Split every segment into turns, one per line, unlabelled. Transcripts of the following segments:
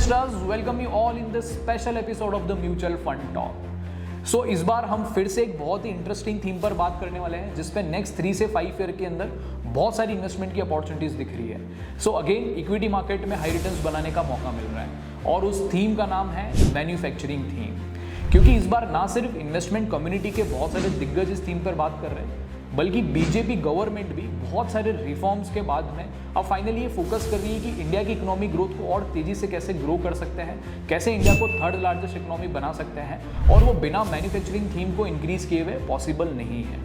Investors, welcome you all in this special episode of the mutual fund talk. So इस बार हम फिर से एक बहुत ही इंटरेस्टिंग थीम पर बात करने वाले हैं जिसपे नेक्स्ट 3 से 5 ईयर के अंदर बहुत सारी इन्वेस्टमेंट की अपॉर्चुनिटीज दिख रही है। सो अगेन इक्विटी मार्केट में हाई रिटर्न्स बनाने का मौका मिल रहा है और उस थीम का नाम है मैन्युफैक्चरिंग थीम। क्योंकि इस बार ना सिर्फ इन्वेस्टमेंट कम्युनिटी के बहुत सारे दिग्गज इस थीम पर बात कर रहे हैं, बल्कि बीजेपी गवर्नमेंट भी बहुत सारे रिफॉर्म्स के बाद में अब फाइनली ये फोकस कर रही है कि इंडिया की इकोनॉमिक ग्रोथ को और तेजी से कैसे ग्रो कर सकते हैं, कैसे इंडिया को थर्ड लार्जेस्ट इकोनॉमी बना सकते हैं, और वो बिना मैन्युफैक्चरिंग थीम को इंक्रीज किए हुए पॉसिबल नहीं है।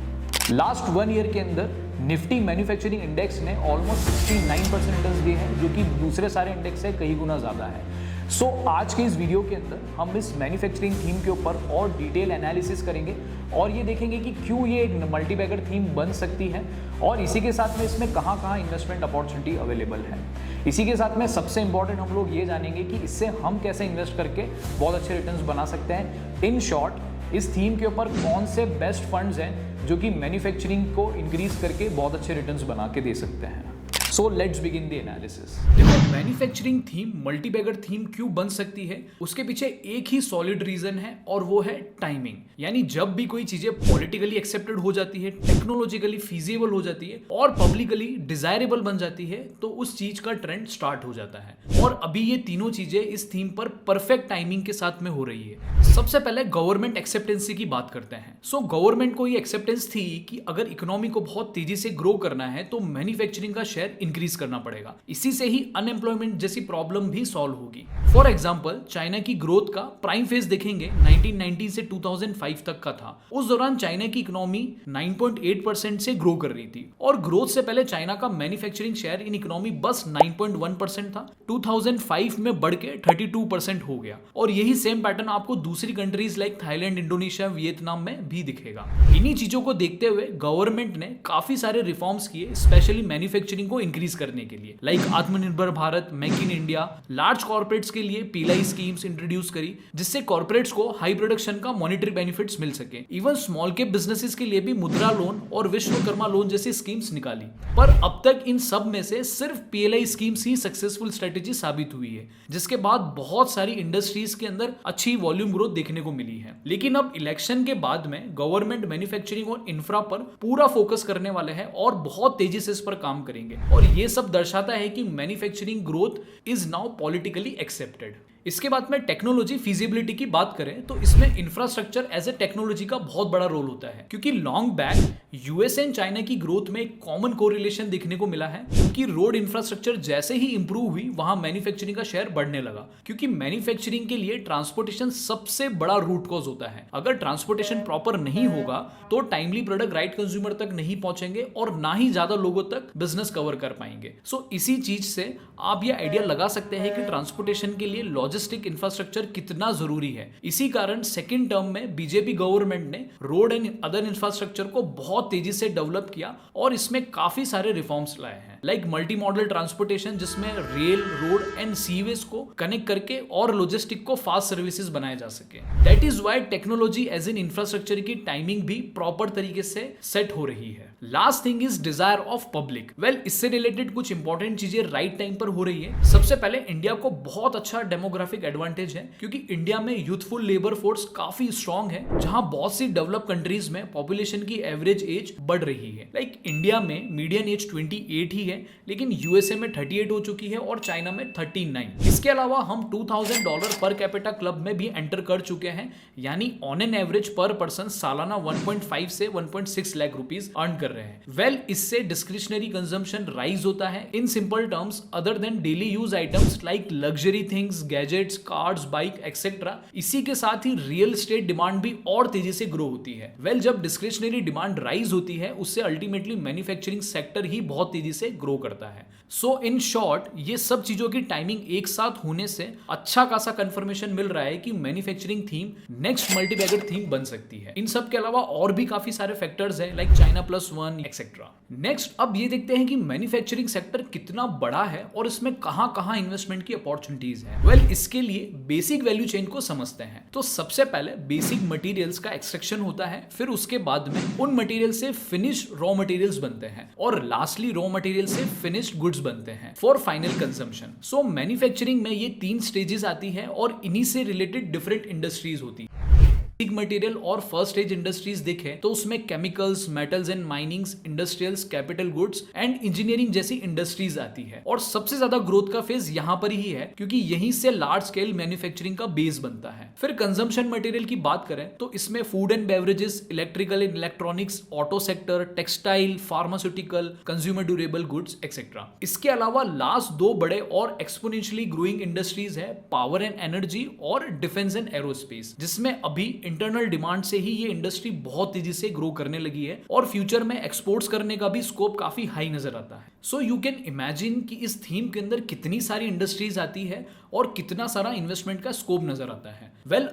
लास्ट 1 ईयर के अंदर निफ्टी मैन्युफैक्चरिंग इंडेक्स ने ऑलमोस्ट 69% रिटर्न्स दिए हैं, जो कि दूसरे सारे इंडेक्स से कई गुना ज़्यादा है। सो आज के इस वीडियो के अंदर हम इस मैन्युफैक्चरिंग थीम के ऊपर और डिटेल एनालिसिस करेंगे और ये देखेंगे कि क्यों ये एक मल्टी बैगर थीम बन सकती है और इसी के साथ में इसमें कहाँ इन्वेस्टमेंट अपॉर्चुनिटी अवेलेबल है। इसी के साथ में सबसे इंपॉर्टेंट हम लोग ये जानेंगे कि इससे हम कैसे इन्वेस्ट करके बहुत अच्छे रिटर्न्स बना सकते हैं। इन शॉर्ट, इस थीम के ऊपर कौन से बेस्ट फंड्स हैं जो कि मैन्युफैक्चरिंग को इंक्रीज करके बहुत अच्छे रिटर्न्स बना के दे सकते हैं। So let's begin the analysis. देखो, manufacturing theme multi bagger theme क्यों बन सकती है, उसके पीछे एक ही सॉलिड रीजन है और वो है टाइमिंग। यानी जब भी कोई चीजें पॉलिटिकली एक्सेप्टेड हो जाती है, टेक्नोलॉजिकली फीजिबल हो जाती है और पब्लिकली डिजायरेबल बन जाती है, तो उस चीज का ट्रेंड स्टार्ट हो जाता है। और अभी ये तीनों चीजें इस थीम पर परफेक्ट टाइमिंग के साथ में हो रही है। सबसे पहले गवर्नमेंट एक्सेप्टेंसी की बात करते हैं। सो गवर्नमेंट को ये एक्सेप्टेंस थी कि अगर इकोनॉमी को बहुत तेजी से ग्रो करना है तो मैन्युफैक्चरिंग का शेयर इंक्रीज करना पड़ेगा। इसी से ही अनएम्प्लॉयमेंट जैसी प्रॉब्लम भी सॉल्व होगी। फॉर एग्जांपल, चाइना की ग्रोथ का प्राइम फेज देखेंगे 1990 से 2005 तक का था। उस दौरान चाइना की इकोनॉमी 9.8% से ग्रो कर रही थी और ग्रोथ से पहले चाइना का मैन्युफैक्चरिंग शेयर इन इकोनॉमी बस 9.1% था। 2005 में बढ़ के 32% हो गया और यही सेम पैटर्न आपको दूसरी countries like Thailand, Indonesia, Vietnam में भी दिखेगा। इन्हीं चीजों को देखते हुए गवर्नमेंट ने काफी सारे रिफॉर्म्स किए, स्पेशली मैन्युफैक्चरिंग को इंक्रीज करने के लिए, लाइक आत्मनिर्भर Bharat, make in India. Large corporates के लिए पीएलआई स्कीम्स इंट्रोड्यूस करी, जिससे कॉर्पोरेट्स को हाई प्रोडक्शन का मॉनेटरी बेनिफिट्स मिल सके। इवन स्मॉल कैप बिजनेसेस के लिए भी मुद्रा लोन और विश्वकर्मा लोन जैसी स्कीम्स निकाली। पर अब तक इन सब में से सिर्फ पीएलआई स्कीम्स ही सक्सेसफुल स्ट्रेटेजी साबित हुई है, जिसके बाद बहुत सारी इंडस्ट्रीज के अंदर अच्छी वॉल्यूम ग्रोथ देखने को मिली है। लेकिन अब इलेक्शन के बाद में गवर्नमेंट मैन्युफैक्चरिंग और इंफ्रा पर पूरा फोकस करने वाले हैं और बहुत तेजी से इस पर काम करेंगे और ये सब दर्शाता है कि manufacturing growth is now politically accepted. इसके बाद में टेक्नोलॉजी फीजिबिलिटी की बात करें तो इसमें इंफ्रास्ट्रक्चर एज ए टेक्नोलॉजी का बहुत बड़ा रोल होता है, क्योंकि long back USA and China की ग्रोथ में एक कॉमन कोरिलेशन देखने को मिला है कि रोड इंफ्रास्ट्रक्चर जैसे ही इंप्रूव हुई वहां मैन्युफैक्चरिंग का शेयर बढ़ने लगा, क्योंकि मैन्युफैक्चरिंग के लिए ट्रांसपोर्टेशन सबसे बड़ा रूट कॉज होता है। अगर ट्रांसपोर्टेशन प्रॉपर नहीं होगा तो टाइमली प्रोडक्ट राइट कंज्यूमर तक नहीं पहुंचेंगे और ना ही ज्यादा लोगों तक बिजनेस कवर कर पाएंगे। सो इसी चीज से आप ये आइडिया लगा सकते हैं कि ट्रांसपोर्टेशन के लिए लॉजिस्टिक इंफ्रास्ट्रक्चर कितना जरूरी है। इसी कारण सेकेंड टर्म में बीजेपी गवर्नमेंट ने रोड एंड अदर इंफ्रास्ट्रक्चर को बहुत तेजी से डेवलप किया और इसमें काफी सारे रिफॉर्म्स लाए हैं, लाइक मल्टी मॉडल ट्रांसपोर्टेशन, जिसमें रेल, रोड एंड सीवेज को कनेक्ट करके और लॉजिस्टिक को फास्ट सर्विसेज बनाए जा सके। That is why technology edge in infrastructure की टाइमिंग भी प्रॉपर तरीके से सेट हो रही है। Last thing is desire of public. Well, इससे रिलेटेड कुछ इंपॉर्टेंट चीजें राइट टाइम पर हो रही है। सबसे पहले इंडिया को बहुत अच्छा डेमोग्राफिक एडवांटेज है, क्योंकि इंडिया में यूथफुल लेबर फोर्स काफी स्ट्रांग है, जहां बहुत सी डेवलप कंट्रीज में पॉपुलेशन की एवरेज एज बढ़ रही है। लाइक इंडिया में मीडियन एज 28 ही है, लेकिन यूएसए में 38 हो चुकी है और चाइना में 39। इसके अलावा हम $2000 पर कैपिटा क्लब में भी एंटर कर चुके हैं, यानी ऑन एन एवरेज पर पर्सन सालाना 1.5 से 1.6 लाख रुपीस अर्न कर रहे हैं। वेल, इससे डिस्क्रिशनरी कंजम्पशन राइज होता है। In simple terms, other than daily use items like luxury things, gadgets, cars, bike etcetera, इसी के साथ ही रियल एस्टेट डिमांड भी और तेजी से ग्रो होती है। वेल, जब डिस्क्रिशनरी डिमांड राइज होती है, उससे अल्टीमेटली मैन्युफैक्चरिंग सेक्टर ही बहुत तेजी से ग्रो करता है। सो इन शॉर्ट, ये सब चीजों की टाइमिंग एक साथ होने से अच्छा खासा कंफर्मेशन मिल रहा है कि manufacturing theme next multi bagger theme बन सकती है। इन सब के अलावा और भी काफी सारे फैक्टर्स हैं, लाइक चाइना +1 एक्सेट्रा। नेक्स्ट, अब ये देखते हैं कि मैन्युफैक्चरिंग सेक्टर कितना बड़ा है और इसमें कहां इन्वेस्टमेंट की अपॉर्चुनिटीज है। वेल, इसके लिए बेसिक वैल्यू चेन को समझते हैं। तो सबसे पहले बेसिक मटेरियल्स का एक्सट्रैक्शन होता है, फिर उसके बाद में उन मटेरियल से फिनिश रॉ मटेरियल्स बनते हैं और लास्टली रॉ मटेरियल से फिनिश्ड गुड्स बनते हैं for final consumption. So manufacturing में ये 3 स्टेजेस आती है और इन्हीं से रिलेटेड डिफरेंट इंडस्ट्रीज होती है। बेसिक मटेरियल और फर्स्ट स्टेज इंडस्ट्रीज देखें तो उसमें chemicals, metals and minings, industrials, capital goods and engineering जैसी इंडस्ट्रीज आती है। और सबसे ज्यादा ग्रोथ का फेज यहां पर ही है क्योंकि यहीं से लार्ज स्केल मैन्युफैक्चरिंग का बेस बनता है। फिर कंजम्पशन मटेरियल की बात करें तो इसमें food and beverages, electrical and electronics, auto sector, textile, pharmaceutical, consumer durable goods etcetera. इसके अलावा लास्ट 2 बड़े और एक्सपोनेंशियली ग्रोइंग इंडस्ट्रीज है पावर एंड एनर्जी और डिफेंस एंड एरोस्पेस, जिसमें अभी इंटरनल डिमांड से ही ये इंडस्ट्री बहुत तेजी से ग्रो करने लगी है और फ्यूचर में एक्सपोर्ट्स करने का भी स्कोप काफी हाई नजर आता है। सो यू कैन इमेजिन कि इस थीम के अंदर कितनी सारी इंडस्ट्रीज आती है और कितना सारा इन्वेस्टमेंट का स्कोप नजर आता है।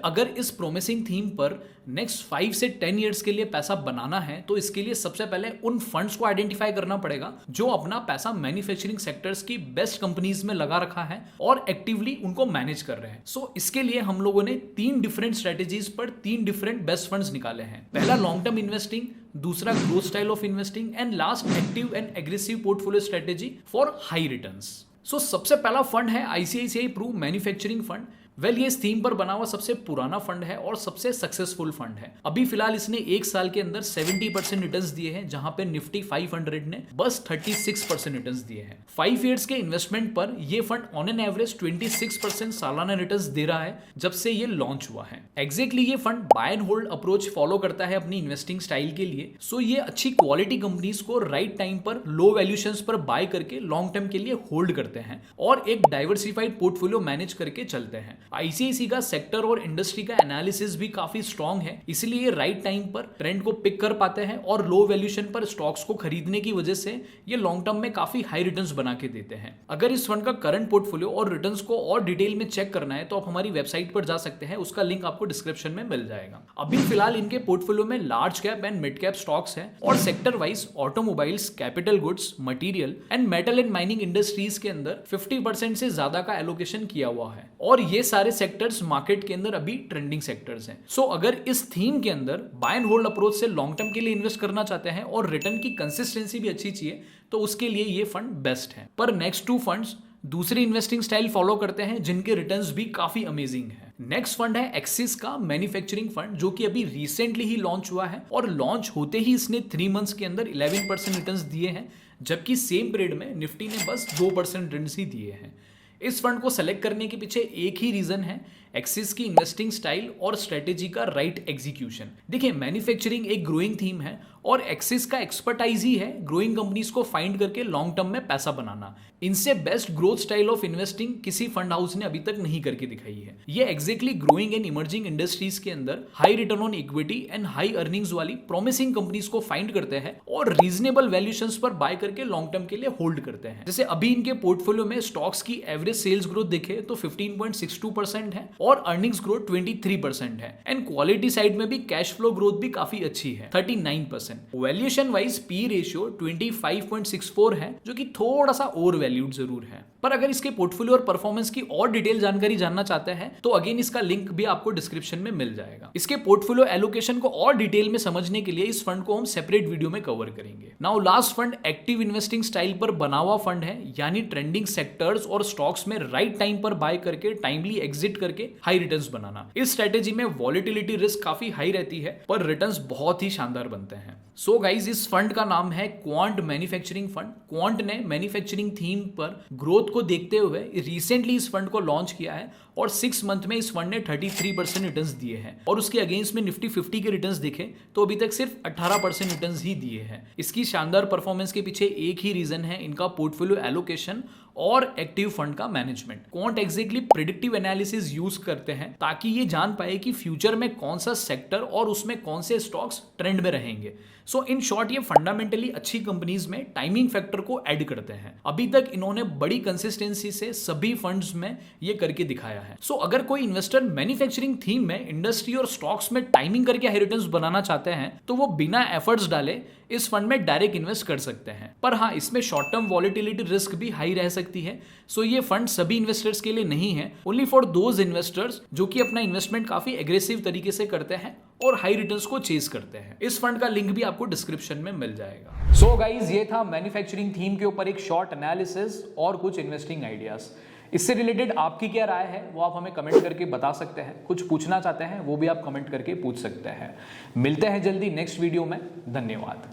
अगर इस प्रोमिसिंग थीम पर नेक्स्ट 5 से 10 ईयर्स के लिए पैसा बनाना है तो इसके लिए सबसे पहले उन फंड्स को आइडेंटिफाई करना पड़ेगा जो अपना पैसा मैन्युफैक्चरिंग सेक्टर्स की बेस्ट कंपनीज में लगा रखा है और एक्टिवली उनको मैनेज कर रहे हैं। सो इसके लिए हम लोगों ने 3 डिफरेंट स्ट्रेटेजीज पर 3 डिफरेंट बेस्ट फंड्स निकाले हैं। पहला लॉन्ग टर्म इन्वेस्टिंग, दूसरा growth style of investing and last active and aggressive portfolio strategy for high returns. So सबसे पहला फंड है आईसीआईसीआई प्रू मैन्युफैक्चरिंग फंड। ये इस थीम पर बना हुआ सबसे पुराना फंड है और सबसे सक्सेसफुल फंड है। अभी फिलहाल इसने 1 साल के अंदर 70% रिटर्न्स दिए हैं, जहां पे निफ्टी 500 ने बस 36% रिटर्न्स दिए हैं। 5 इयर्स के इन्वेस्टमेंट पर यह फंड ऑन एन एवरेज 26% सालाना रिटर्न्स दे रहा है जब से ये लॉन्च हुआ है। एग्जैक्टली ये fund buy and hold approach follow करता है अपनी इन्वेस्टिंग स्टाइल के लिए। सो ये अच्छी क्वालिटी कंपनीज को राइट टाइम पर लो वैल्यूएशंस पर बाय करके लॉन्ग टर्म के लिए होल्ड करते हैं और एक डाइवर्सिफाइड पोर्टफोलियो मैनेज करके चलते हैं। आईसीआईसी का सेक्टर और इंडस्ट्री का एनालिसिस भी काफी स्ट्रांग है, इसलिए ये राइट टाइम पर ट्रेंड को पिक कर पाते हैं और लो वैल्यूएशन पर स्टॉक्स को खरीदने की वजह से ये लॉन्ग टर्म में काफी हाई रिटर्न्स बना के देते हैं। अगर इस फंड का करंट पोर्टफोलियो और रिटर्न्स को और डिटेल में चेक करना है तो आप हमारी वेबसाइट पर जा सकते हैं, उसका लिंक आपको डिस्क्रिप्शन में मिल जाएगा। अभी फिलहाल इनके पोर्टफोलियो में large cap and mid cap stocks हैं और sector wise automobiles, capital goods, material and metal and mining industries के अंदर 50% से ज्यादा का एलोकेशन किया हुआ है और ये सारे सेक्टर्स मार्केट के अंदर अभी ट्रेंडिंग सेक्टर्स हैं। सो अगर इस थीम के अंदर बाय एंड होल्ड अप्रोच से लॉन्ग टर्म के लिए इन्वेस्ट करना चाहते हैं और रिटर्न की कंसिस्टेंसी भी अच्छी चाहिए तो उसके लिए ये फंड बेस्ट है। पर नेक्स्ट 2 फंड्स दूसरी इन्वेस्टिंग स्टाइल फॉलो करते हैं जिनके रिटर्न्स भी काफी अमेजिंग है। नेक्स्ट फंड है एक्सिस का मैन्युफैक्चरिंग फंड, जो कि अभी रिसेंटली ही लॉन्च हुआ है और लॉन्च होते ही इसने 3 मंथ्स के अंदर 11% रिटर्न्स दिए हैं, जबकि सेम पीरियड में निफ्टी ने बस 2% रिटर्न्स ही दिए हैं। इस फंड को सेलेक्ट करने के पीछे एक ही रीजन है, एक्सिस की इन्वेस्टिंग स्टाइल और स्ट्रेटेजी का राइट एग्जीक्यूशन। देखिए, मैन्युफैक्चरिंग एक ग्रोइंग थीम है और एक्सिस का एक्सपर्टाइज ही है ग्रोइंग कंपनीज को फाइंड करके लॉन्ग टर्म में पैसा बनाना। इनसे best growth style of investing किसी फंड हाउस ने अभी तक नहीं करके दिखाई है। ये exactly growing and emerging industries के अंदर high return on equity and high earnings वाली प्रोमिसिंग कंपनीज को फाइंड करते हैं और रीजनेबल वैल्यूएशंस पर बाय करके लॉन्ग टर्म के लिए होल्ड करते हैं। जैसे अभी इनके पोर्टफोलियो में स्टॉक्स की एवरेज सेल्स ग्रोथ देखे तो 15.62% है और अर्निंग्स ग्रोथ 23% है एंड क्वालिटी साइड में भी कैश फ्लो ग्रोथ भी काफी अच्छी है, 39%। वैल्यूएशन वाइज पी रेशियो 25.64 है, जो कि थोड़ा सा ओवर वैल्यूड जरूर है। पर अगर इसके पोर्टफोलियो और परफॉर्मेंस की और डिटेल जानकारी जानना चाहते हैं तो अगेन इसका लिंक भी आपको डिस्क्रिप्शन में मिल जाएगा। इसके पोर्टफोलियो एलोकेशन को और डिटेल में समझने के लिए इस फंड को हम सेपरेट वीडियो में कवर करेंगे। Now last fund active investing style पर बना हुआ फंड है, यानी ट्रेंडिंग सेक्टर्स और स्टॉक्स में राइट टाइम पर बाय करके टाइमली एग्जिट करके हाई रिटर्न्स बनाना। इस स्ट्रेटेजी में वॉलेटिलिटी रिस्क काफी हाई रहती है पर रिटर्न्स बहुत ही शानदार बनते हैं। सो गाइज, इस फंड का नाम है क्वांट मैन्युफैक्चरिंग फंड। क्वांट ने मैन्युफैक्चरिंग थीम पर ग्रोथ को देखते हुए रिसेंटली इस फंड को लॉन्च किया है और 6 मंथ में इस फंड ने 33% रिटर्न्स दिए हैं और उसके अगेंस्ट में निफ्टी 50 के रिटर्न्स देखे तो अभी तक सिर्फ 18% रिटर्न्स ही दिए हैं। इसकी शानदार परफॉर्मेंस के पीछे एक ही रीजन है, इनका पोर्टफोलियो एलोकेशन और एक्टिव फंड का management. Quant exactly predictive analysis use करते हैं ताकि ये जान पाए कि फ्यूचर में कौन सा सेक्टर और उसमें कौन से स्टॉक्स ट्रेंड में रहेंगे। सो इन शॉर्ट, ये फंडामेंटली अच्छी कंपनीज में टाइमिंग फैक्टर को ऐड करते हैं। अभी तक इन्होंने बड़ी कंसिस्टेंसी से सभी फंड्स में ये करके दिखाया है। सो अगर कोई इन्वेस्टर मैन्युफैक्चरिंग थीम में इंडस्ट्री और स्टॉक्स में टाइमिंग करके हाई रिटर्न्स बनाना चाहते हैं तो वो बिना एफर्ट्स डाले इस फंड में डायरेक्ट इन्वेस्ट कर सकते हैं। पर हाँ, इसमें शॉर्ट टर्म वॉलेटिलिटी रिस्क भी हाई रह सकती है। सो ये फंड सभी इन्वेस्टर्स के लिए नहीं है, ओनली फॉर दोज इन्वेस्टर्स जो कि अपना इन्वेस्टमेंट काफी एग्रेसिव तरीके से करते हैं और हाई रिटर्न्स को चेस करते हैं। इस फंड का लिंक भी आपको डिस्क्रिप्शन में मिल जाएगा। सो गाइज, ये था मैन्युफैक्चरिंग थीम के ऊपर एक शॉर्ट एनालिसिस और कुछ इन्वेस्टिंग आइडियाज। इससे रिलेटेड आपकी क्या राय है वो आप हमें कमेंट करके बता सकते हैं। कुछ पूछना चाहते हैं वो भी आप कमेंट करके पूछ सकते हैं। मिलते हैं जल्दी नेक्स्ट वीडियो में। धन्यवाद।